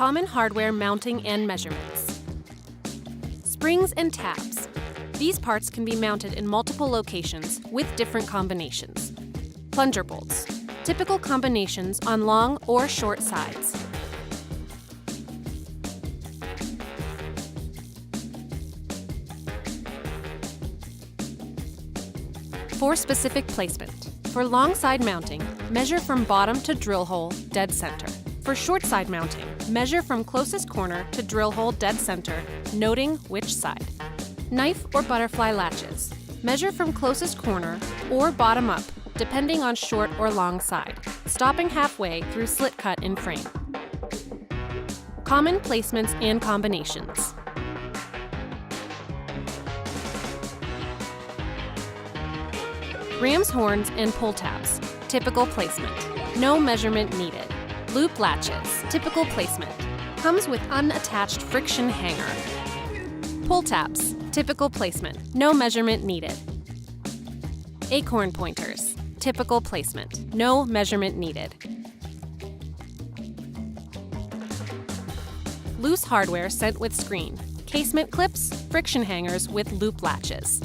Common hardware mounting and measurements. Springs and tabs. These parts can be mounted in multiple locations with different combinations. Plunger bolts. Typical combinations on long or short sides. For specific placement. For long side mounting, measure from bottom to drill hole, dead center. For short side mounting, measure from closest corner to drill hole dead center, noting which side. Knife or butterfly latches. Measure from closest corner or bottom up, depending on short or long side, stopping halfway through slit cut in frame. Common placements and combinations. Ram's horns and pull tabs. Typical placement. No measurement needed. Loop latches. Typical placement. Comes with unattached friction hanger. Pull tabs. Typical placement. No measurement needed. ACORN pointers. Typical placement. No measurement needed. Loose hardware sent with screen. Casement clips, friction hangers with loop latches.